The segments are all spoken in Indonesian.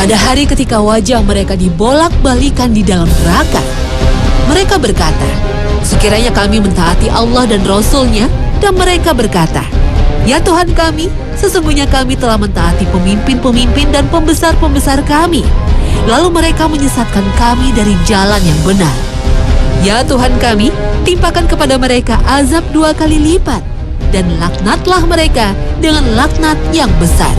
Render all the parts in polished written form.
Pada hari ketika wajah mereka dibolak-balikan di dalam neraka, mereka berkata, sekiranya kami mentaati Allah dan Rasul-Nya, dan mereka berkata, ya Tuhan kami, sesungguhnya kami telah mentaati pemimpin-pemimpin dan pembesar-pembesar kami. Lalu mereka menyesatkan kami dari jalan yang benar. Ya Tuhan kami, timpakan kepada mereka azab 2 kali lipat, dan laknatlah mereka dengan laknat yang besar.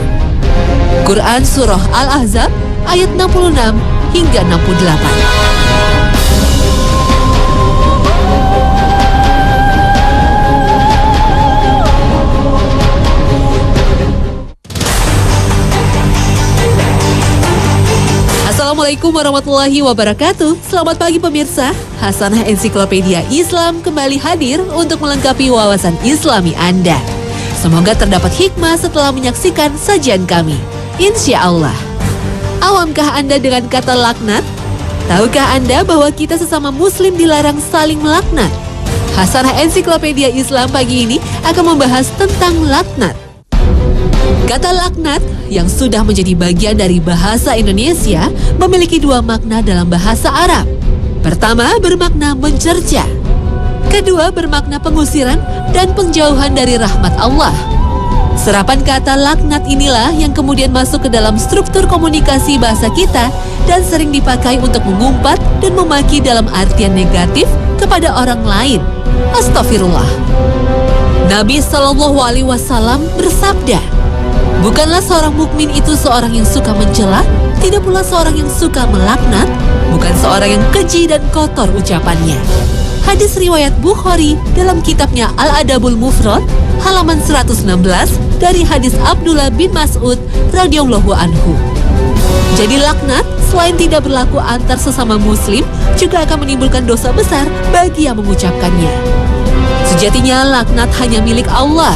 Quran Surah Al-Ahzab ayat 66 hingga 68. Assalamualaikum warahmatullahi wabarakatuh. Selamat pagi pemirsa. Hasanah Ensiklopedia Islam kembali hadir untuk melengkapi wawasan Islami Anda. Semoga terdapat hikmah setelah menyaksikan sajian kami. Insya Allah. Awamkah Anda dengan kata laknat? Tahukah Anda bahwa kita sesama muslim dilarang saling melaknat? Hasanah Ensiklopedia Islam pagi ini akan membahas tentang laknat. Kata laknat yang sudah menjadi bagian dari bahasa Indonesia memiliki 2 makna dalam bahasa Arab. Pertama, bermakna mencerca. Kedua, bermakna pengusiran dan penjauhan dari rahmat Allah. Serapan kata laknat inilah yang kemudian masuk ke dalam struktur komunikasi bahasa kita dan sering dipakai untuk mengumpat dan memaki dalam artian negatif kepada orang lain. Astagfirullah. Nabi SAW bersabda, bukanlah seorang mukmin itu seorang yang suka mencela, tidak pula seorang yang suka melaknat, bukan seorang yang keji dan kotor ucapannya. Hadis riwayat Bukhari dalam kitabnya Al-Adabul Mufrad, halaman 116 dari hadis Abdullah bin Mas'ud radhiyallahu anhu. Jadi laknat selain tidak berlaku antar sesama muslim, juga akan menimbulkan dosa besar bagi yang mengucapkannya. Sejatinya laknat hanya milik Allah.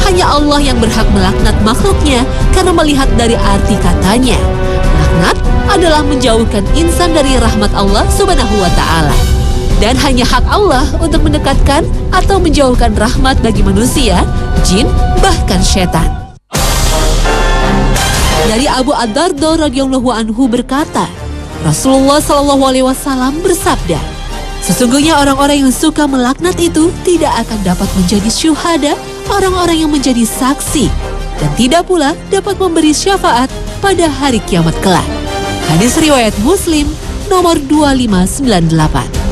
Hanya Allah yang berhak melaknat makhluknya karena melihat dari arti katanya. Laknat adalah menjauhkan insan dari rahmat Allah Subhanahu wa Ta'ala. Dan hanya hak Allah untuk mendekatkan atau menjauhkan rahmat bagi manusia, jin, bahkan setan. Dari Abu Ad-Darda radhiyallahu anhu berkata, Rasulullah SAW bersabda, sesungguhnya orang-orang yang suka melaknat itu tidak akan dapat menjadi syuhada, orang-orang yang menjadi saksi, dan tidak pula dapat memberi syafaat pada hari kiamat kelak. Hadis riwayat Muslim nomor 2598.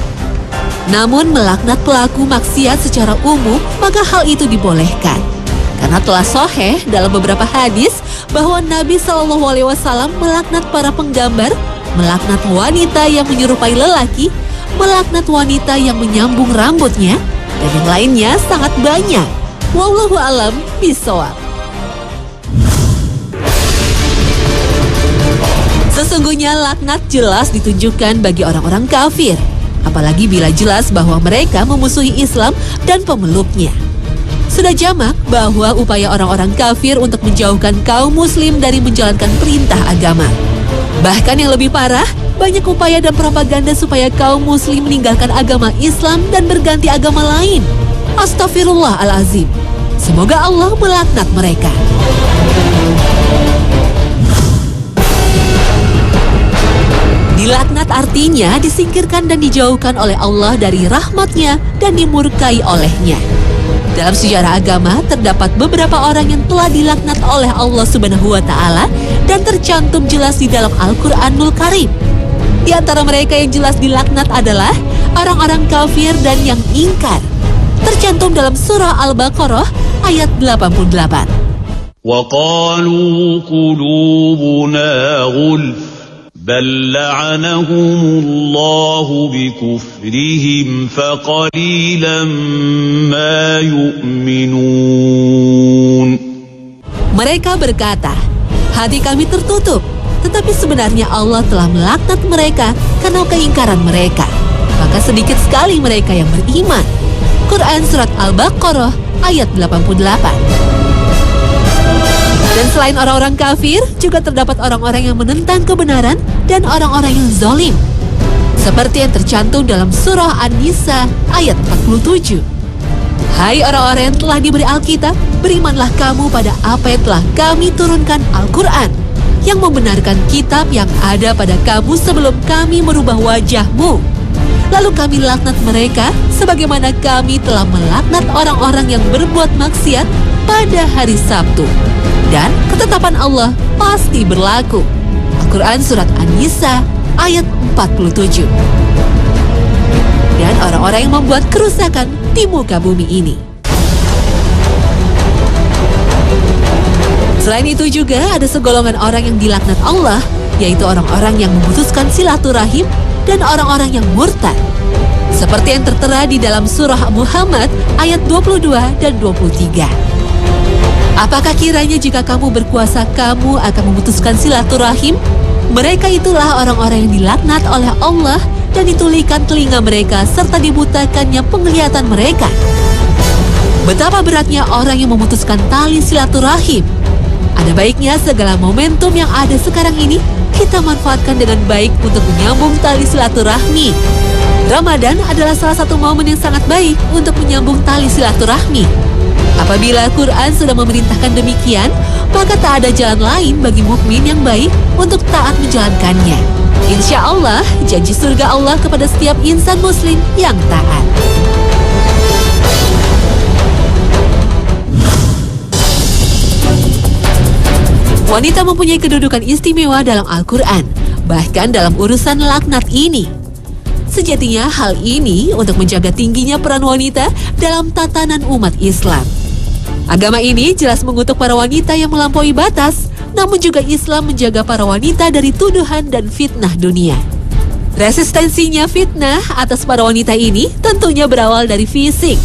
Namun melaknat pelaku maksiat secara umum, maka hal itu dibolehkan. Karena telah sahih dalam beberapa hadis bahwa Nabi SAW melaknat para penggambar, melaknat wanita yang menyerupai lelaki, melaknat wanita yang menyambung rambutnya, dan yang lainnya sangat banyak. Wallahu a'lam bishawab. Sesungguhnya laknat jelas ditunjukkan bagi orang-orang kafir, apalagi bila jelas bahwa mereka memusuhi Islam dan pemeluknya. Sudah jamak bahwa upaya orang-orang kafir untuk menjauhkan kaum muslim dari menjalankan perintah agama. Bahkan yang lebih parah, banyak upaya dan propaganda supaya kaum muslim meninggalkan agama Islam dan berganti agama lain. Astaghfirullahalazim. Semoga Allah melaknat mereka. Dilaknat artinya disingkirkan dan dijauhkan oleh Allah dari rahmatnya dan dimurkai olehnya. Dalam sejarah agama terdapat beberapa orang yang telah dilaknat oleh Allah Subhanahu wa Ta'ala dan tercantum jelas di dalam Al-Quranul Karim. Di antara mereka yang jelas dilaknat adalah orang-orang kafir dan yang ingkar. Tercantum dalam surah Al-Baqarah ayat 88. وَقَالُوا قُلُوبُنَا غُلْفٌ بَلْ لَعَنَهُمُ اللَّهُ بِكُفْرِهِمْ فَقَلِيلًا مَا يُؤْمِنُونَ. Mereka berkata, hati kami tertutup, tetapi sebenarnya Allah telah melaknat mereka karena keingkaran mereka. Maka sedikit sekali mereka yang beriman. Quran Surat Al-Baqarah ayat 88. Dan selain orang-orang kafir, juga terdapat orang-orang yang menentang kebenaran dan orang-orang yang zalim. Seperti yang tercantum dalam surah An-Nisa ayat 47. Hai orang-orang yang telah diberi Alkitab, berimanlah kamu pada apa yang telah kami turunkan Al-Quran. yang membenarkan kitab yang ada pada kamu sebelum kami merubah wajahmu. Lalu kami laknat mereka sebagaimana kami telah melaknat orang-orang yang berbuat maksiat pada hari Sabtu. Dan ketetapan Allah pasti berlaku. Al-Quran Surat An-Nisa ayat 47. Dan orang-orang yang membuat kerusakan di muka bumi ini. Selain itu juga ada segolongan orang yang dilaknat Allah, yaitu orang-orang yang memutuskan silaturahim dan orang-orang yang murtad. Seperti yang tertera di dalam surah Muhammad ayat 22 dan 23. Apakah kiranya jika kamu berkuasa kamu akan memutuskan silaturahim? Mereka itulah orang-orang yang dilaknat oleh Allah dan ditulikan telinga mereka serta dibutakannya penglihatan mereka. Betapa beratnya orang yang memutuskan tali silaturahim. Ada baiknya segala momentum yang ada sekarang ini kita manfaatkan dengan baik untuk menyambung tali silaturahmi. Ramadan adalah salah satu momen yang sangat baik untuk menyambung tali silaturahmi. Apabila Quran sudah memerintahkan demikian, maka tak ada jalan lain bagi mukmin yang baik untuk taat menjalankannya. Insya Allah, janji surga Allah kepada setiap insan muslim yang taat. Wanita mempunyai kedudukan istimewa dalam Al-Quran, bahkan dalam urusan laknat ini. Sejatinya hal ini untuk menjaga tingginya peran wanita dalam tatanan umat Islam. Agama ini jelas mengutuk para wanita yang melampaui batas, namun juga Islam menjaga para wanita dari tuduhan dan fitnah dunia. Resistensinya fitnah atas para wanita ini tentunya berawal dari fisik.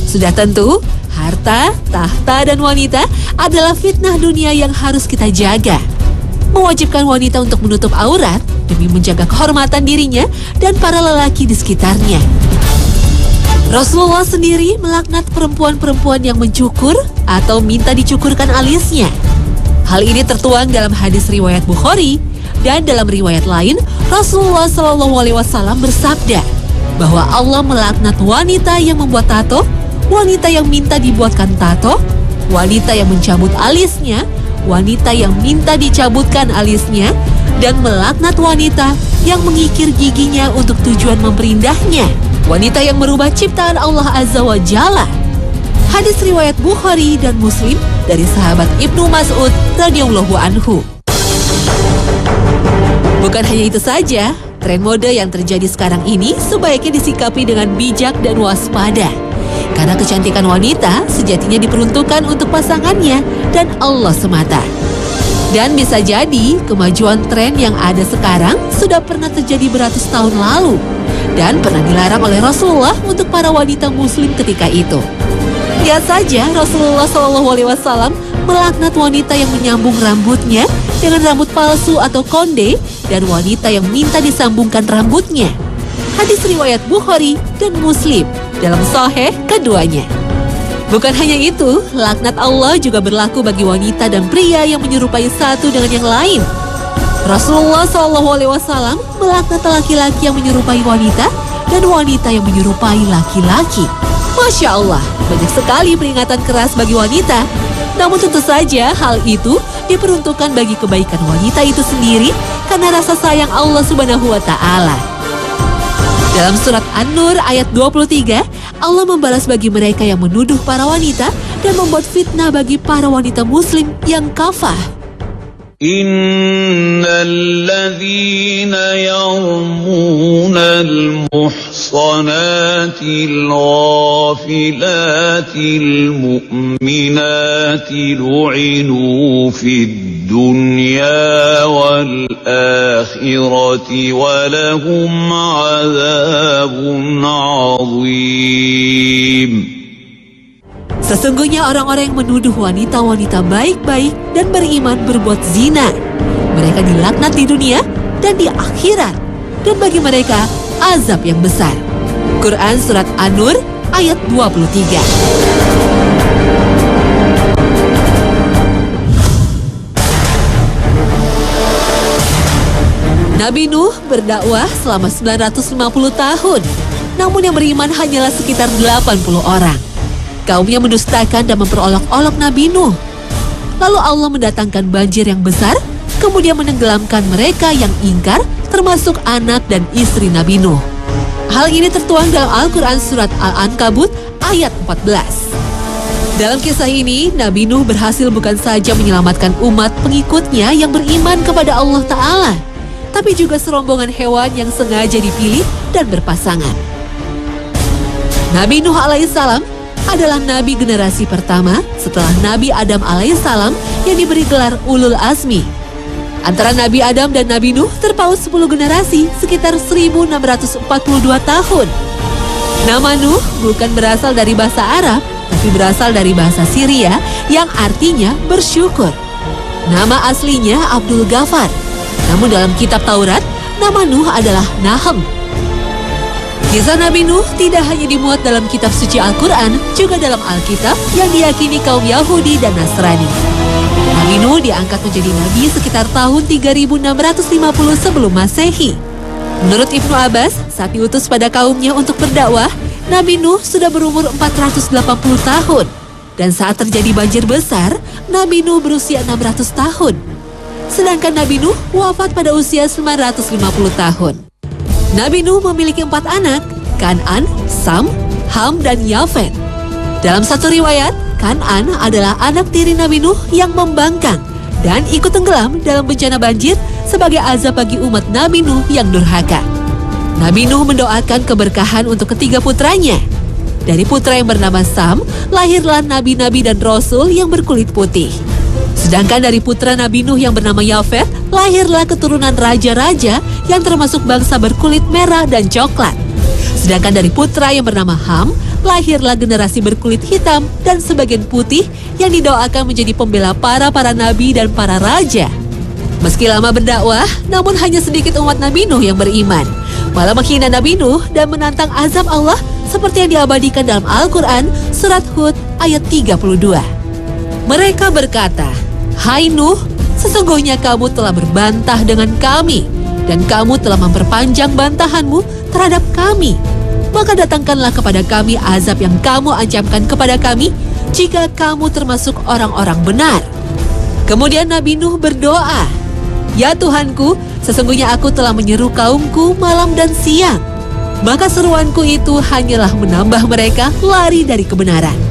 Sudah tentu, harta, tahta, dan wanita adalah fitnah dunia yang harus kita jaga. Mewajibkan wanita untuk menutup aurat demi menjaga kehormatan dirinya dan para lelaki di sekitarnya. Rasulullah sendiri melaknat perempuan-perempuan yang mencukur atau minta dicukurkan alisnya. Hal ini tertuang dalam hadis riwayat Bukhari, dan dalam riwayat lain Rasulullah SAW bersabda bahwa Allah melaknat wanita yang membuat tato, wanita yang minta dibuatkan tato, wanita yang mencabut alisnya, wanita yang minta dicabutkan alisnya, dan melaknat wanita yang mengikir giginya untuk tujuan memperindahnya, wanita yang merubah ciptaan Allah Azza wa Jalla. Hadis riwayat Bukhari dan Muslim dari sahabat Ibnu Mas'ud radhiyallahu anhu. Bukan hanya itu saja, tren mode yang terjadi sekarang ini sebaiknya disikapi dengan bijak dan waspada. Karena kecantikan wanita sejatinya diperuntukkan untuk pasangannya dan Allah semata. Dan bisa jadi kemajuan tren yang ada sekarang sudah pernah terjadi beratus tahun lalu dan pernah dilarang oleh Rasulullah untuk para wanita muslim ketika itu. Lihat saja Rasulullah SAW melaknat wanita yang menyambung rambutnya dengan rambut palsu atau konde dan wanita yang minta disambungkan rambutnya. Hadis riwayat Bukhari dan Muslim dalam Sahih keduanya. Bukan hanya itu, laknat Allah juga berlaku bagi wanita dan pria yang menyerupai satu dengan yang lain. Rasulullah SAW melaknat laki-laki yang menyerupai wanita dan wanita yang menyerupai laki-laki. Masya Allah, banyak sekali peringatan keras bagi wanita. Namun tentu saja hal itu diperuntukkan bagi kebaikan wanita itu sendiri karena rasa sayang Allah Subhanahu wa Ta'ala. Dalam surat An-Nur ayat 23, Allah membalas bagi mereka yang menuduh para wanita dan membuat fitnah bagi para wanita muslim yang kafah. Innalladzina yarmunal muhsanatil ghafilatil mu'minatil lu'inu fid dunya wal akhirati walahum azabun azim. Sesungguhnya orang-orang yang menuduh wanita-wanita baik-baik dan beriman berbuat zina, mereka dilaknat di dunia dan di akhirat, dan bagi mereka azab yang besar. Quran Surat An-Nur ayat 23. Nabi Nuh berdakwah selama 950 tahun, namun yang beriman hanyalah sekitar 80 orang. Kaumnya mendustakan dan memperolok-olok Nabi Nuh. Lalu Allah mendatangkan banjir yang besar kemudian menenggelamkan mereka yang ingkar, termasuk anak dan istri Nabi Nuh. Hal ini tertuang dalam Al-Quran Surat Al-Ankabut ayat 14. Dalam kisah ini, Nabi Nuh berhasil bukan saja menyelamatkan umat pengikutnya yang beriman kepada Allah Ta'ala, tapi juga serombongan hewan yang sengaja dipilih dan berpasangan. Nabi Nuh alaihissalam adalah nabi generasi pertama setelah Nabi Adam alaihissalam yang diberi gelar Ulul Azmi. Antara Nabi Adam dan Nabi Nuh terpaut 10 generasi, sekitar 1642 tahun. Nama Nuh bukan berasal dari bahasa Arab, tapi berasal dari bahasa Syria yang artinya bersyukur. Nama aslinya Abdul Ghafar, namun dalam kitab Taurat, nama Nuh adalah Nahem. Kisah Nabi Nuh tidak hanya dimuat dalam kitab suci Al-Quran, juga dalam Alkitab yang diyakini kaum Yahudi dan Nasrani. Nabi Nuh diangkat menjadi nabi sekitar tahun 3650 sebelum Masehi. Menurut Ibnu Abbas, saat diutus pada kaumnya untuk berdakwah, Nabi Nuh sudah berumur 480 tahun. Dan saat terjadi banjir besar, Nabi Nuh berusia 600 tahun. Sedangkan Nabi Nuh wafat pada usia 950 tahun. Nabi Nuh memiliki 4 anak, Kan'an, Sam, Ham, dan Yafet. Dalam satu riwayat, Kan'an adalah anak tiri Nabi Nuh yang membangkang dan ikut tenggelam dalam bencana banjir sebagai azab bagi umat Nabi Nuh yang durhaka. Nabi Nuh mendoakan keberkahan untuk ketiga putranya. Dari putra yang bernama Sam, lahirlah nabi-nabi dan rasul yang berkulit putih. Sedangkan dari putra Nabi Nuh yang bernama Yafet, lahirlah keturunan raja-raja yang termasuk bangsa berkulit merah dan coklat. Sedangkan dari putra yang bernama Ham, lahirlah generasi berkulit hitam dan sebagian putih yang didoakan menjadi pembela para nabi dan para raja. Meski lama berdakwah, namun hanya sedikit umat Nabi Nuh yang beriman, malah menghina Nabi Nuh dan menantang azab Allah seperti yang diabadikan dalam Al-Quran Surat Hud ayat 32. Mereka berkata, "Hai Nuh, sesungguhnya kamu telah berbantah dengan kami, dan kamu telah memperpanjang bantahanmu terhadap kami. Maka datangkanlah kepada kami azab yang kamu ancamkan kepada kami, jika kamu termasuk orang-orang benar." Kemudian Nabi Nuh berdoa, "Ya Tuhanku, sesungguhnya aku telah menyeru kaumku malam dan siang. Maka seruanku itu hanyalah menambah mereka lari dari kebenaran."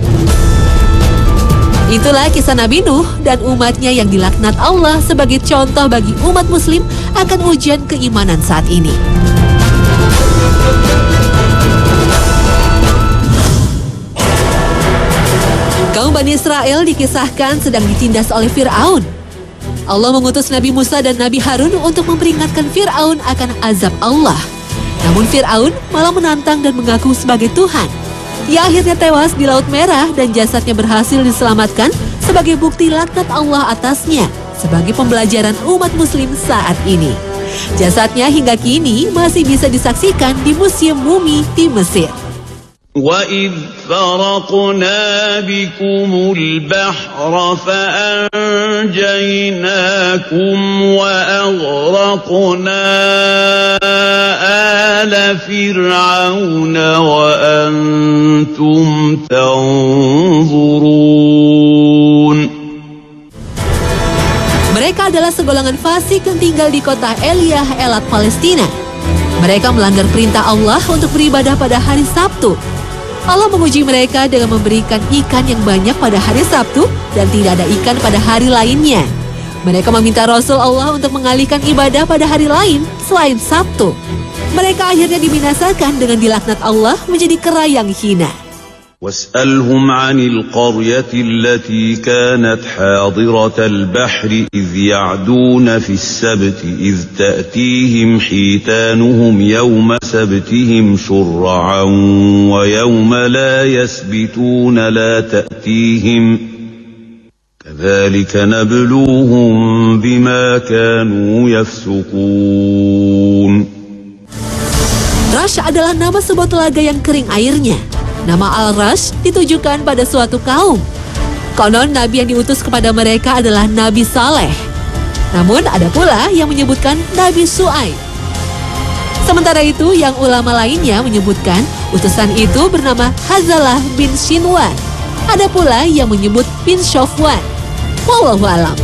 Itulah kisah Nabi Nuh dan umatnya yang dilaknat Allah sebagai contoh bagi umat muslim akan ujian keimanan saat ini. Kaum Bani Israel dikisahkan sedang ditindas oleh Fir'aun. Allah mengutus Nabi Musa dan Nabi Harun untuk memperingatkan Fir'aun akan azab Allah. Namun Fir'aun malah menantang dan mengaku sebagai Tuhan. Ia akhirnya tewas di Laut Merah dan jasadnya berhasil diselamatkan sebagai bukti laknat Allah atasnya sebagai pembelajaran umat muslim saat ini. Jasadnya hingga kini masih bisa disaksikan di Museum Mumi di Mesir. وَإِذْ فَرَقْنَا بِكُمُ الْبَحْرَ فَأَنْجَيْنَاكُمْ وَأَغْرَقْنَا آلَ فِرْعَوْنَ وَأَنْتُمْ تَنْظُرُونَ. Mereka adalah segolongan fasik yang tinggal di kota Eliyah, Elat, Palestina. Mereka melanggar perintah Allah untuk beribadah pada hari Sabtu. Allah menguji mereka dengan memberikan ikan yang banyak pada hari Sabtu dan tidak ada ikan pada hari lainnya. Mereka meminta Rasul Allah untuk mengalihkan ibadah pada hari lain selain Sabtu. Mereka akhirnya dibinasakan dengan dilaknat Allah menjadi kera yang hina. واسألهم عن القرية التي كانت حاضرة البحر إذ يعدون في السبت إذ تأتيهم حيتانهم يوم سبتهم شرعا ويوم لا يسبتون لا تأتيهم كذلك نبلوهم بما كانوا يفسقون. Rash adalah nama sebuah telaga yang kering airnya. Nama Al-Rash ditujukan pada suatu kaum. Konon Nabi yang diutus kepada mereka adalah Nabi Saleh. Namun ada pula yang menyebutkan Nabi Su'aib. Sementara itu yang ulama lainnya menyebutkan utusan itu bernama Hazalah bin Shinwan. Ada pula yang menyebut bin Shofwan. Wallahu a'lam.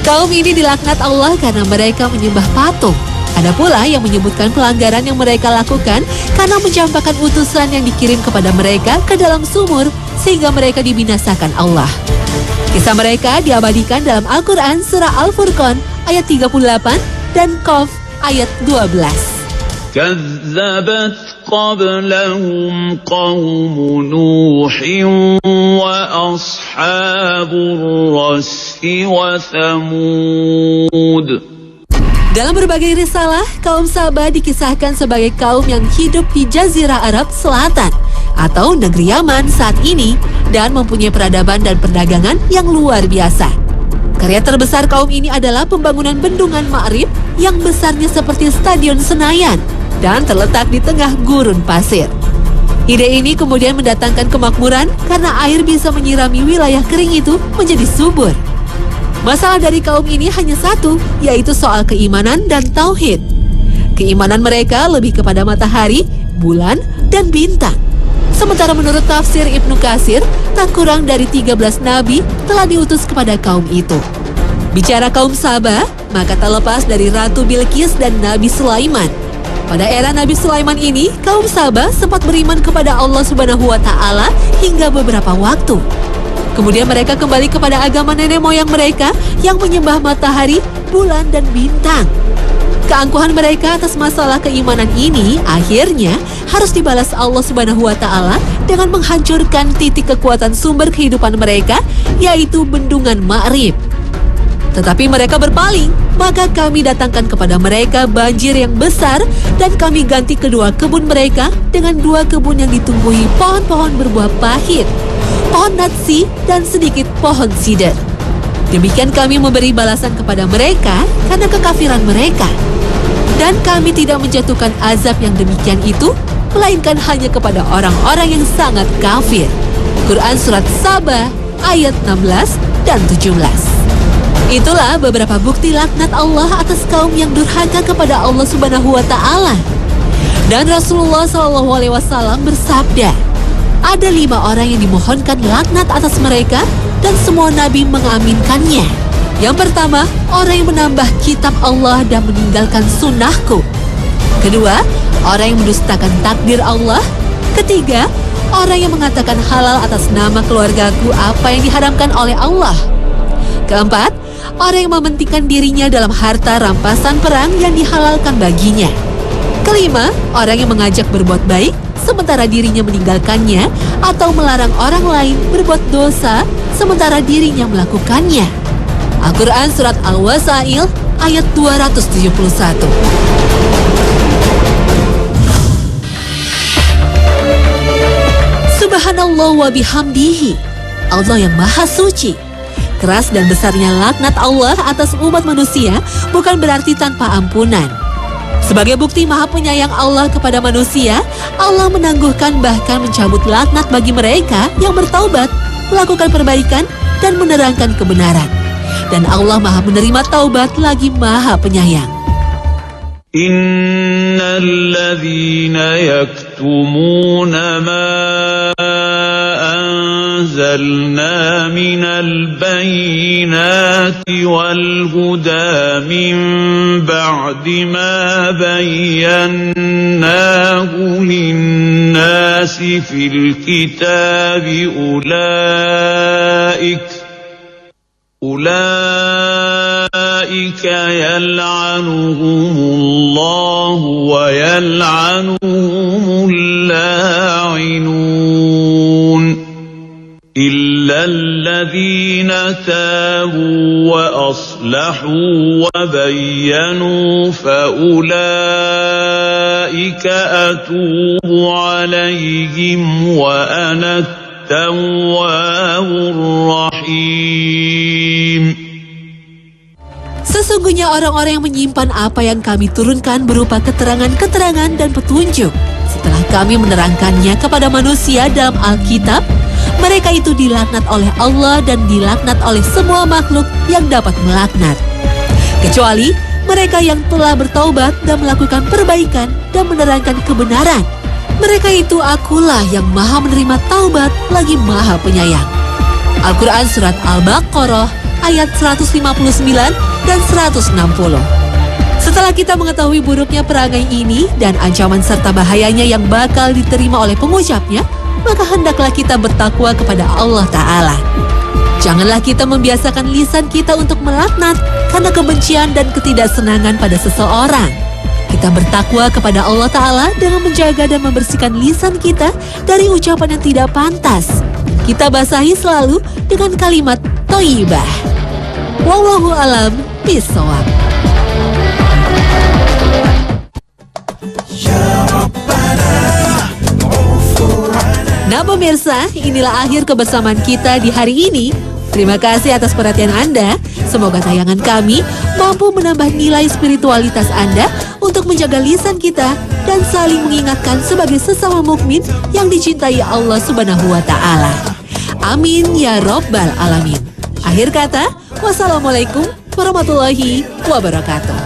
Kaum ini dilaknat Allah karena mereka menyembah patung. Ada pula yang menyebutkan pelanggaran yang mereka lakukan karena mencampakkan utusan yang dikirim kepada mereka ke dalam sumur sehingga mereka dibinasakan Allah. Kisah mereka diabadikan dalam Al-Quran surah Al-Furqan ayat 38 dan Qaf ayat 12. كذبت قبلهم قوم نوح وأصحاب الرس وثمود. Dalam berbagai risalah, kaum Sabah dikisahkan sebagai kaum yang hidup di Jazirah Arab Selatan atau negeri Yaman saat ini dan mempunyai peradaban dan perdagangan yang luar biasa. Karya terbesar kaum ini adalah pembangunan bendungan Ma'rib yang besarnya seperti Stadion Senayan dan terletak di tengah gurun pasir. Ide ini kemudian mendatangkan kemakmuran karena air bisa menyirami wilayah kering itu menjadi subur. Masalah dari kaum ini hanya satu, yaitu soal keimanan dan tauhid. Keimanan mereka lebih kepada matahari, bulan, dan bintang. Sementara menurut tafsir Ibnu Katsir, tak kurang dari 13 nabi telah diutus kepada kaum itu. Bicara kaum Sabah, maka tak lepas dari Ratu Bilqis dan Nabi Sulaiman. Pada era Nabi Sulaiman ini, kaum Sabah sempat beriman kepada Allah Subhanahu wa Ta'ala hingga beberapa waktu. Kemudian mereka kembali kepada agama nenek moyang mereka yang menyembah matahari, bulan, dan bintang. Keangkuhan mereka atas masalah keimanan ini akhirnya harus dibalas Allah Subhanahu wa Ta'ala dengan menghancurkan titik kekuatan sumber kehidupan mereka, yaitu bendungan Ma'rib. Tetapi mereka berpaling, maka kami datangkan kepada mereka banjir yang besar dan kami ganti kedua kebun mereka dengan 2 kebun yang ditumbuhi pohon-pohon berbuah pahit, pohon natsi dan sedikit pohon sidr. Demikian kami memberi balasan kepada mereka karena kekafiran mereka. Dan kami tidak menjatuhkan azab yang demikian itu, melainkan hanya kepada orang-orang yang sangat kafir. Quran Surat Sabah ayat 16 dan 17. Itulah beberapa bukti laknat Allah atas kaum yang durhaka kepada Allah Subhanahu wa Ta'ala. Dan Rasulullah SAW bersabda, ada 5 orang yang dimohonkan laknat atas mereka dan semua nabi mengaminkannya. Yang pertama, orang yang menambah kitab Allah dan meninggalkan sunnahku. Kedua, orang yang mendustakan takdir Allah. Ketiga, orang yang mengatakan halal atas nama keluargaku apa yang diharamkan oleh Allah. Keempat, orang yang mementingkan dirinya dalam harta rampasan perang yang dihalalkan baginya. Kelima, orang yang mengajak berbuat baik sementara dirinya meninggalkannya atau melarang orang lain berbuat dosa sementara dirinya melakukannya. Al-Quran Surat Al-Wasail ayat 271. Subhanallah wa bihamdihi, Allah yang maha suci. Keras dan besarnya laknat Allah atas umat manusia bukan berarti tanpa ampunan. Sebagai bukti maha penyayang Allah kepada manusia, Allah menangguhkan bahkan mencabut laknat bagi mereka yang bertaubat, melakukan perbaikan, dan menerangkan kebenaran. Dan Allah maha menerima taubat lagi maha penyayang. Innalladzina yaktumuna ma أنزلنا من البينات والهدى من بعد ما بيناه للناس في الكتاب أولئك يلعنهم الله ويلعنهم اللاعنون إلا الذين تابوا وأصلحوا وبينوا فأولئك أتوب عليهم وأنا التواب الرحيم. Sesungguhnya orang-orang yang menyimpan apa yang kami turunkan berupa keterangan-keterangan dan petunjuk setelah kami menerangkannya kepada manusia dalam Alkitab, mereka itu dilaknat oleh Allah dan dilaknat oleh semua makhluk yang dapat melaknat. Kecuali mereka yang telah bertaubat dan melakukan perbaikan dan menerangkan kebenaran. Mereka itu akulah yang maha menerima taubat lagi maha penyayang. Al-Quran Surat Al-Baqarah ayat 159 dan 160. Setelah kita mengetahui buruknya perangai ini dan ancaman serta bahayanya yang bakal diterima oleh pengucapnya, maka hendaklah kita bertakwa kepada Allah Ta'ala. Janganlah kita membiasakan lisan kita untuk melaknat karena kebencian dan ketidaksenangan pada seseorang. Kita bertakwa kepada Allah Ta'ala dengan menjaga dan membersihkan lisan kita dari ucapan yang tidak pantas. Kita basahi selalu dengan kalimat thayyibah. Wallahu a'lam bishawab. Nah pemirsa, inilah akhir kebersamaan kita di hari ini. Terima kasih atas perhatian Anda. Semoga tayangan kami mampu menambah nilai spiritualitas Anda untuk menjaga lisan kita dan saling mengingatkan sebagai sesama mukmin yang dicintai Allah Subhanahu wa Ta'ala. Amin ya Rabbal Alamin. Akhir kata, wassalamualaikum warahmatullahi wabarakatuh.